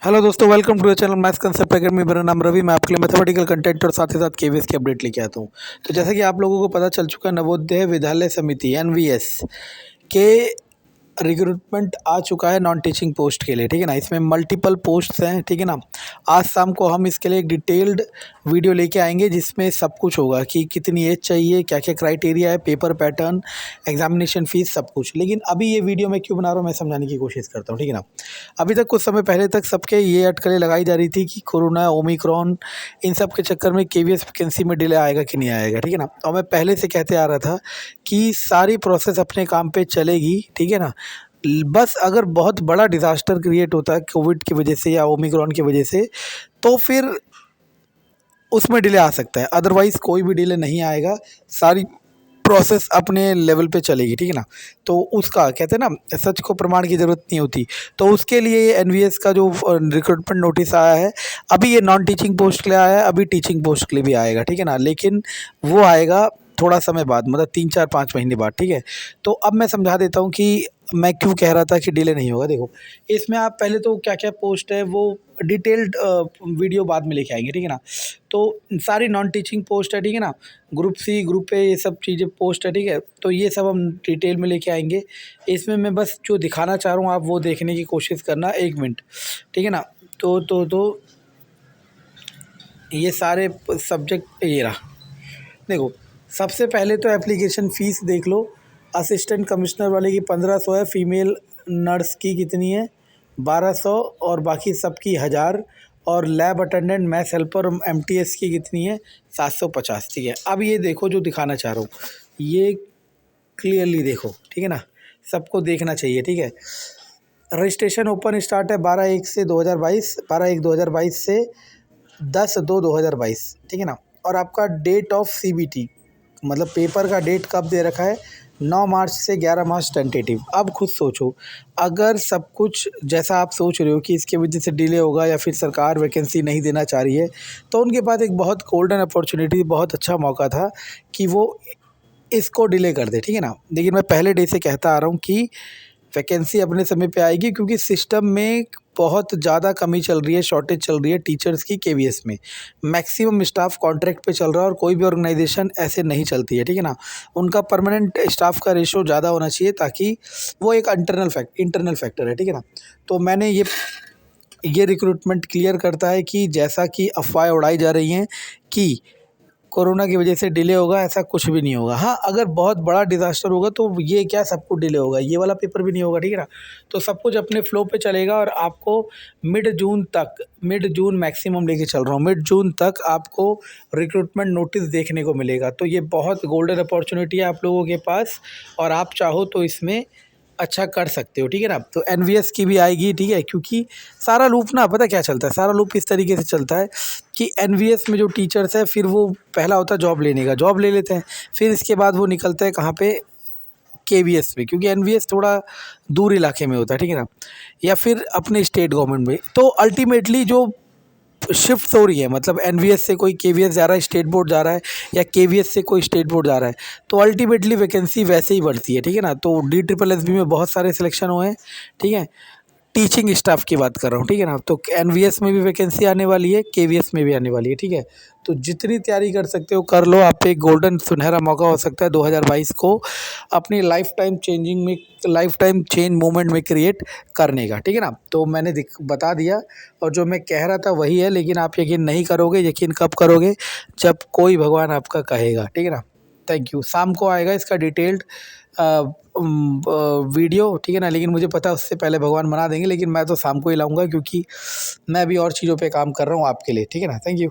Hello दोस्तों, welcome to the channel maths concept academy. मेरा नाम रवि। मैं आपके लिए मैथमेटिकल कंटेंट और साथ ही साथ केवीएस की अपडेट लेके आता हूँ। तो जैसा कि आप लोगों को पता चल चुका है, नवोदय विद्यालय समिति एनवीएस के रिक्रूटमेंट आ चुका है नॉन टीचिंग पोस्ट के लिए। ठीक है ना, इसमें मल्टीपल पोस्ट्स हैं। ठीक है ना, आज शाम को हम इसके लिए एक डिटेल्ड वीडियो लेके आएंगे जिसमें सब कुछ होगा कि कितनी एज चाहिए, क्या क्या क्राइटेरिया है, पेपर पैटर्न, एग्जामिनेशन फीस, सब कुछ। लेकिन अभी ये वीडियो मैं क्यों बना रहा हूँ, मैं समझाने की कोशिश करता हूँ। ठीक है ना, अभी तक कुछ समय पहले तक सबके ये अटकलें लगाई जा रही थी कि कोरोना, ओमिक्रॉन, इन सब के चक्कर में केवीएस वैकेंसी में डिले आएगा कि नहीं आएगा। ठीक है ना, और मैं पहले से कहते आ रहा था कि सारी प्रोसेस अपने काम पे चलेगी। ठीक है ना, बस अगर बहुत बड़ा डिज़ास्टर क्रिएट होता है कोविड की वजह से या ओमिक्रॉन की वजह से, तो फिर उसमें डिले आ सकता है। अदरवाइज़ कोई भी डिले नहीं आएगा, सारी प्रोसेस अपने लेवल पे चलेगी। ठीक है ना, तो उसका कहते हैं ना, सच को प्रमाण की ज़रूरत नहीं होती। तो उसके लिए ये एनवीएस का जो रिक्रूटमेंट नोटिस आया है, अभी ये नॉन टीचिंग पोस्ट के लिए आया है, अभी टीचिंग पोस्ट के लिए भी आएगा। ठीक है ना, लेकिन वो आएगा थोड़ा समय बाद, मतलब 3 4 5 महीने बाद। ठीक है, तो अब मैं समझा देता हूँ कि मैं क्यों कह रहा था कि डिले नहीं होगा। देखो, इसमें आप पहले तो क्या क्या पोस्ट है वो डिटेल्ड वीडियो बाद में लेके आएंगे। ठीक है ना, तो सारी नॉन टीचिंग पोस्ट है। ठीक है ना, ग्रुप सी, ग्रुप ए, ये सब चीज़ें पोस्ट है। ठीक है, तो ये सब हम डिटेल में लेके आएंगे। इसमें मैं बस जो दिखाना चाह रहा हूँ, आप वो देखने की कोशिश करना। 1 मिनट। ठीक है ना, तो ये सारे सब्जेक्ट ये रहा। देखो, सबसे पहले तो एप्लीकेशन फ़ीस देख लो। असिस्टेंट कमिश्नर वाले की 1500 है, फीमेल नर्स की कितनी है 1200, और बाकी सबकी 1000, और लैब अटेंडेंट, मैथ्स हेल्पर और एमटीएस की कितनी है 750। ठीक है, अब ये देखो जो दिखाना चाह रहा हूँ, ये क्लियरली देखो। ठीक है ना, सबको देखना चाहिए। ठीक है, रजिस्ट्रेशन ओपन स्टार्ट है 12/1 से 2022, 12/1/2022 से 10/2/2022। ठीक है ना, और आपका डेट ऑफ सीबीटी, मतलब पेपर का डेट कब दे रखा है, 9 मार्च से 11 मार्च टेंटेटिव। अब खुद सोचो, अगर सब कुछ जैसा आप सोच रहे हो कि इसके वजह से डिले होगा या फिर सरकार वैकेंसी नहीं देना चाह रही है, तो उनके पास एक बहुत गोल्डन अपॉर्चुनिटी, बहुत अच्छा मौका था कि वो इसको डिले कर दे। ठीक है ना, लेकिन मैं पहले डे से कहता आ रहा हूँ कि वैकेंसी अपने समय पे आएगी, क्योंकि सिस्टम में बहुत ज़्यादा कमी चल रही है, शॉर्टेज चल रही है टीचर्स की केवीएस में। मैक्सिमम स्टाफ कॉन्ट्रैक्ट पे चल रहा है और कोई भी ऑर्गेनाइजेशन ऐसे नहीं चलती है। ठीक है ना, उनका परमानेंट स्टाफ का रेशो ज़्यादा होना चाहिए, ताकि वो एक इंटरनल फैक्टर है। ठीक है ना, तो मैंने ये रिक्रूटमेंट क्लियर करता है कि जैसा कि अफवाहें उड़ाई जा रही हैं कि कोरोना की वजह से डिले होगा, ऐसा कुछ भी नहीं होगा। हाँ, अगर बहुत बड़ा डिज़ास्टर होगा तो ये क्या सब कुछ डिले होगा, ये वाला पेपर भी नहीं होगा। ठीक है ना, तो सब कुछ अपने फ्लो पे चलेगा और आपको मिड जून मैक्सिमम लेके चल रहा हूँ, मिड जून तक आपको रिक्रूटमेंट नोटिस देखने को मिलेगा। तो ये बहुत गोल्डन अपॉर्चुनिटी है आप लोगों के पास, और आप चाहो तो इसमें अच्छा कर सकते हो। ठीक है ना, तो एनवीएस की भी आएगी। ठीक है, क्योंकि सारा लूप ना, पता क्या चलता है, सारा लूप इस तरीके से चलता है कि एनवीएस में जो टीचर्स है, फिर वो पहला होता है जॉब लेने का, जॉब ले लेते हैं, फिर इसके बाद वो निकलते हैं कहाँ पे, केवीएस में, क्योंकि एनवीएस थोड़ा दूर इलाके में होता है। ठीक है ना, या फिर अपने स्टेट गवर्नमेंट में। तो अल्टीमेटली जो शिफ्ट हो रही है, मतलब एनवीएस से कोई केवीएस जा रहा है, स्टेट बोर्ड जा रहा है, या केवीएस से कोई स्टेट बोर्ड जा रहा है, तो अल्टीमेटली वैकेंसी वैसे ही बढ़ती है। ठीक है ना, तो DSSB में बहुत सारे सिलेक्शन हुए हैं। ठीक है, टीचिंग स्टाफ की बात कर रहा हूँ। ठीक है ना, तो एनवीएस में भी वैकेंसी आने वाली है, केवीएस में भी आने वाली है। ठीक है, तो जितनी तैयारी कर सकते हो कर लो। आप पे गोल्डन सुनहरा मौका हो सकता है 2022 को अपनी लाइफ टाइम चेंज मूवमेंट में क्रिएट करने का। ठीक है ना, तो मैंने बता दिया, और जो मैं कह रहा था वही है। लेकिन आप यकीन नहीं करोगे। यकीन कब करोगे, जब कोई भगवान आपका कहेगा। ठीक है ना, थैंक यू। शाम को आएगा इसका डिटेल्ड वीडियो। ठीक है ना, लेकिन मुझे पता है उससे पहले भगवान बना देंगे, लेकिन मैं तो शाम को ही लाऊंगा, क्योंकि मैं भी और चीज़ों पे काम कर रहा हूँ आपके लिए। ठीक है ना, थैंक यू।